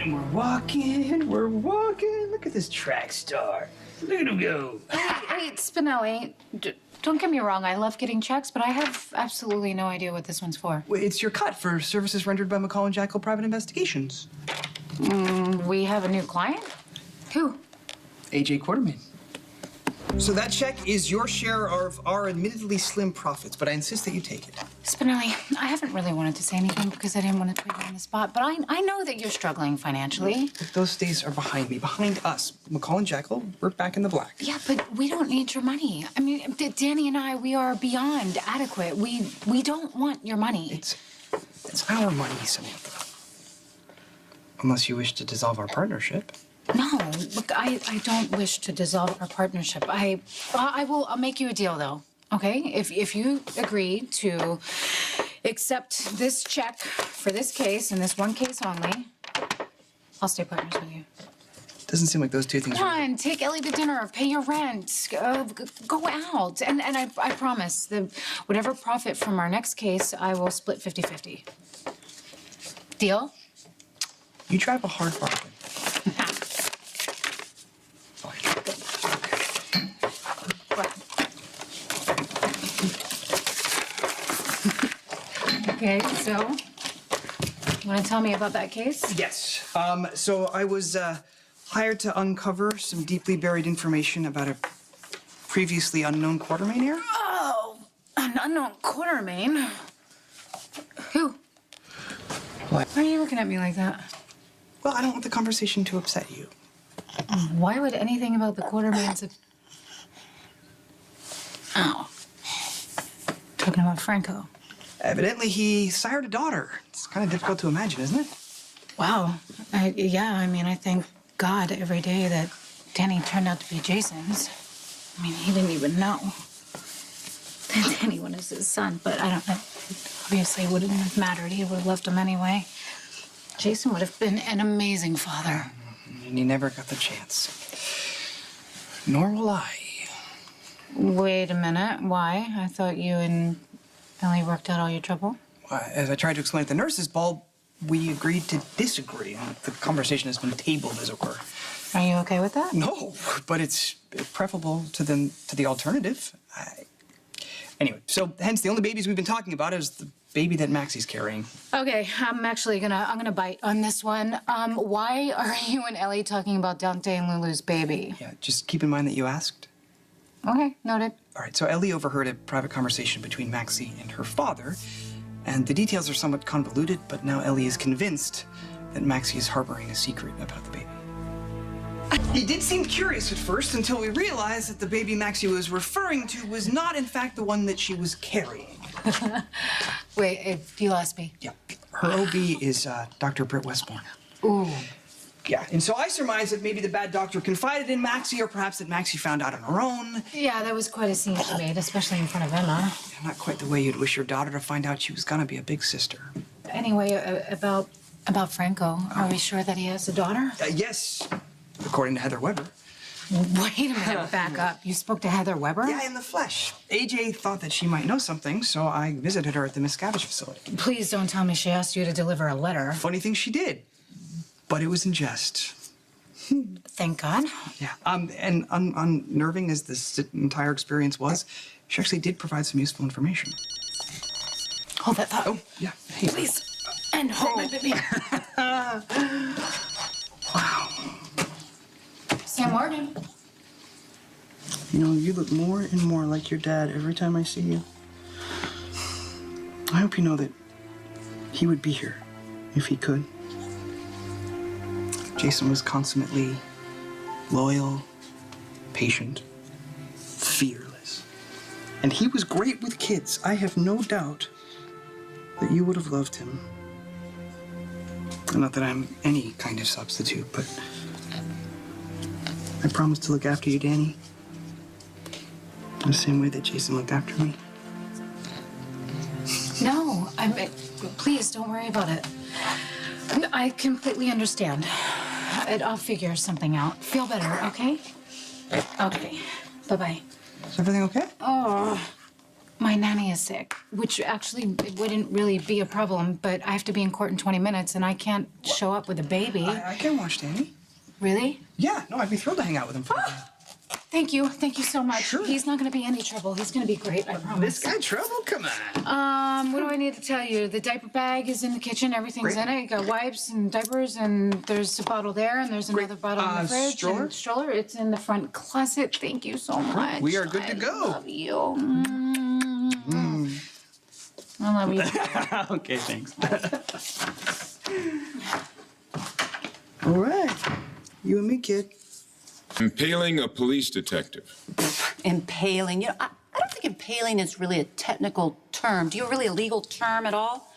We're walking, we're walking. Look at this track star. Look at him go. Hey, Spinelli, don't get me wrong. I love getting checks, but I have absolutely no idea what this one's for. Well, it's your cut for services rendered by McCall and Jackal Private Investigations. We have a new client? Who? AJ Quartermain. So that check is your share of our admittedly slim profits, but I insist that you take it. Spinelli, I haven't really wanted to say anything because I didn't want to put you on the spot, but I know that you're struggling financially. Look, those days are behind me, behind us. McCall and Jackal, we're back in the black. Yeah, but we don't need your money. I mean, Danny and I, we are beyond adequate. We don't want your money. It's our money, Samantha. Unless you wish to dissolve our partnership. No, look, I don't wish to dissolve our partnership. I'll make you a deal, though, okay? If you agree to accept this check for this case and this one case only, I'll stay partners with you. Doesn't seem like those two things Come are... on, take Ellie to dinner, pay your rent, go out. And I promise, whatever profit from our next case, I will split 50-50. Deal? You drive a hard bargain. Okay, so, you want to tell me about that case? Yes. So I was hired to uncover some deeply buried information about a previously unknown Quartermain heir. Oh, an unknown Quartermain? Who? What? Why are you looking at me like that? Well, I don't want the conversation to upset you. Why would anything about the Quartermains... Oh. Talking about Franco. Evidently, he sired a daughter. It's kind of difficult to imagine, isn't it? Wow. Yeah, I mean, I thank God every day that Danny turned out to be Jason's. I mean, he didn't even know that Danny was his son, but I don't know. Obviously, it wouldn't have mattered. He would have left him anyway. Jason would have been an amazing father. And he never got the chance. Nor will I. Wait a minute. Why? I thought you and Ellie worked out all your trouble. As I tried to explain at the nurses' ball, we agreed to disagree. The conversation has been tabled, as it were. Are you okay with that? No, but it's preferable to the alternative. Anyway, so hence the only babies we've been talking about is the baby that Maxie's carrying. Okay, I'm gonna bite on this one. Why are you and Ellie talking about Dante and Lulu's baby? Yeah, just keep in mind that you asked. Okay, noted. All right, so Ellie overheard a private conversation between Maxie and her father, and the details are somewhat convoluted, but now Ellie is convinced that Maxie is harboring a secret about the baby. It did seem curious at first until we realized that the baby Maxie was referring to was not, in fact, the one that she was carrying. Wait, you lost me. Yeah, her OB is Dr. Britt Westbourne. Ooh. Yeah, and so I surmised that maybe the bad doctor confided in Maxie, or perhaps that Maxie found out on her own. Yeah, that was quite a scene she made, especially in front of Emma. Yeah, not quite the way you'd wish your daughter to find out she was gonna be a big sister. Anyway, about Franco, are we sure that he has a daughter? Yes, according to Heather Weber. Wait a minute, back up. You spoke to Heather Weber? Yeah, in the flesh. AJ thought that she might know something, so I visited her at the Miscavige facility. Please don't tell me she asked you to deliver a letter. Funny thing, she did. But it was in jest. Thank God. Yeah, and unnerving as this entire experience was, she actually did provide some useful information. Hold that thought. Oh, yeah. Hey. Please. And hold my baby. Wow. Sam Morgan. You know, you look more and more like your dad every time I see you. I hope you know that he would be here if he could. Jason was consummately loyal, patient, fearless. And he was great with kids. I have no doubt that you would have loved him. Not that I'm any kind of substitute, but I promise to look after you, Danny. The same way that Jason looked after me. No, please don't worry about it. I completely understand. I'll figure something out. Feel better, okay? Okay. Bye-bye. is everything okay? Oh, My nanny is sick, which actually it wouldn't really be a problem, but I have to be in court in 20 minutes and I can't show up with a baby. I can watch Danny. Really? Yeah, no, I'd be thrilled to hang out with him for a day. Thank you so much. Sure. He's not gonna be any trouble. He's gonna be great, I promise. This guy trouble? Come on. What do I need to tell you? The diaper bag is in the kitchen, everything's Great. in it. You got wipes and diapers, and there's a bottle there, and there's another bottle in the fridge. stroller? And stroller, it's in the front closet. Thank you so much. We are good to go. I love you. I love you. Okay, thanks. All right. You and me, kid. Impaling a police detective. Impaling. You know, I don't think impaling is really a technical term. Do you have really a legal term at all?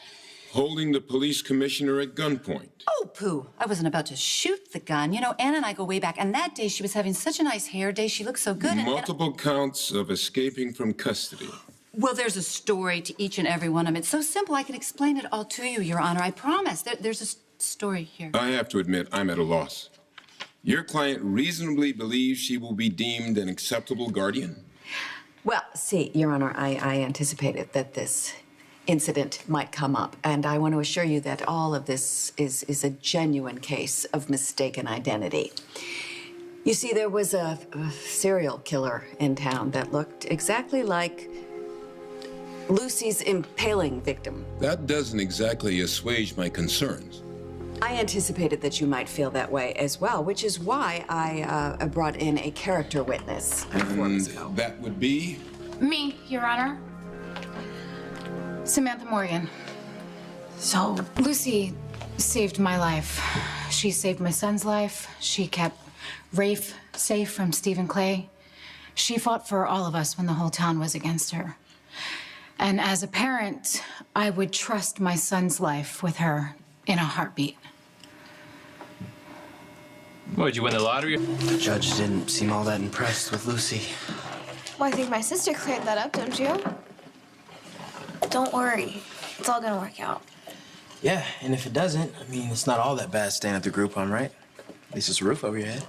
Holding the police commissioner at gunpoint. Oh, pooh. I wasn't about to shoot the gun. You know, Anna and I go way back, and that day she was having such a nice hair day. She looked so good. Multiple counts of escaping from custody. Well, there's a story to each and every one of them. It's so simple, I can explain it all to you, Your Honor. I promise. There's a story here. I have to admit, I'm at a loss. Your client reasonably believes she will be deemed an acceptable guardian? Well, see, Your Honor, I anticipated that this incident might come up, and I want to assure you that all of this is a genuine case of mistaken identity. You see, there was a serial killer in town that looked exactly like Lucy's impaling victim. That doesn't exactly assuage my concerns. I anticipated that you might feel that way as well, which is why I brought in a character witness before And Ms. Coe. that would be? Me, Your Honor. Samantha Morgan. So, Lucy saved my life. She saved my son's life. She kept Rafe safe from Stephen Clay. She fought for all of us when the whole town was against her. And as a parent, I would trust my son's life with her in a heartbeat. What, did you win the lottery? The judge didn't seem all that impressed with Lucy. Well, I think my sister cleared that up, don't you? Don't worry. It's all gonna work out. Yeah, and if it doesn't, I mean, it's not all that bad staying at the group home, right? At least it's a roof over your head.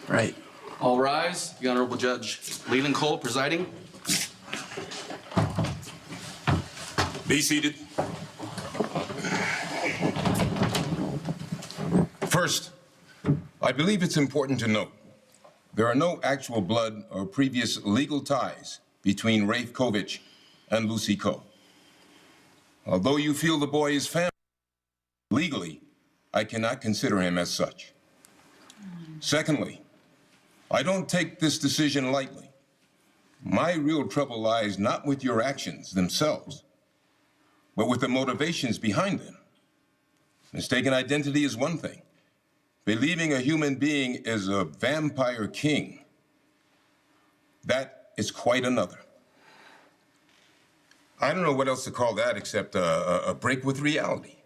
Right. All rise. The Honorable Judge Leland Cole presiding. Be seated. First, I believe it's important to note there are no actual blood or previous legal ties between Rafe Kovich and Lucy Coe. Although you feel the boy is family, legally, I cannot consider him as such. Secondly, I don't take this decision lightly. My real trouble lies not with your actions themselves, but with the motivations behind them. Mistaken identity is one thing. Believing a human being is a vampire king, that is quite another. I don't know what else to call that except a break with reality.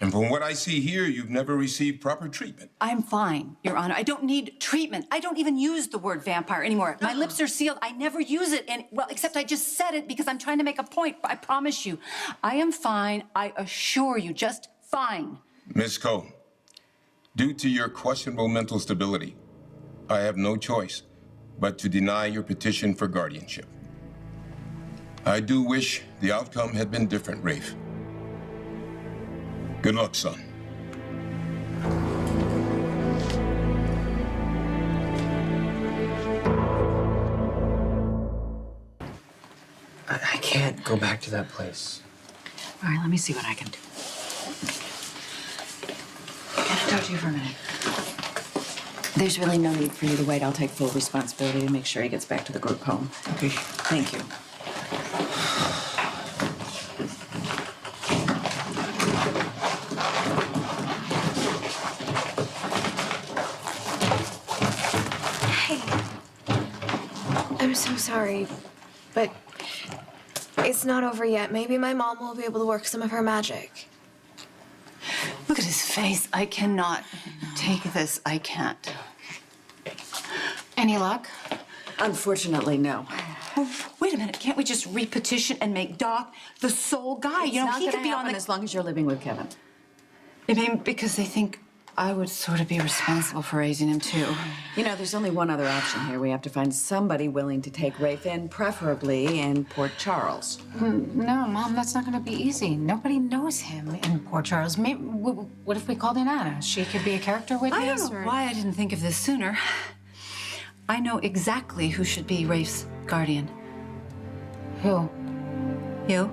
And from what I see here, you've never received proper treatment. I'm fine, Your Honor. I don't need treatment. I don't even use the word vampire anymore. My lips are sealed. I never use it. And, well, except I just said it because I'm trying to make a point. I promise you. I am fine. I assure you, just fine. Ms. Coe, due to your questionable mental stability, I have no choice but to deny your petition for guardianship. I do wish the outcome had been different, Rafe. Good luck, son. I can't go back to that place. All right, let me see what I can do. Can I talk to you for a minute? There's really no need for you to wait. I'll take full responsibility to make sure he gets back to the group home. Okay. Thank you. Hey. I'm so sorry, but it's not over yet. Maybe my mom will be able to work some of her magic. Look at his face. I cannot take this. I can't. Any luck? Unfortunately, no. Well, wait a minute. Can't we just repetition and make Doc the sole guy? It's You know, not he gonna could be on happen the... as long as you're living with Kevin. I mean, because they think I would sort of be responsible for raising him, too. You know, there's only one other option here. We have to find somebody willing to take Rafe in, preferably in Port Charles. No, Mom, that's not going to be easy. Nobody knows him in Port Charles. Maybe, what if we called in Anna? She could be a character witness. I don't know why I didn't think of this sooner. I know exactly who should be Rafe's guardian. Who? You.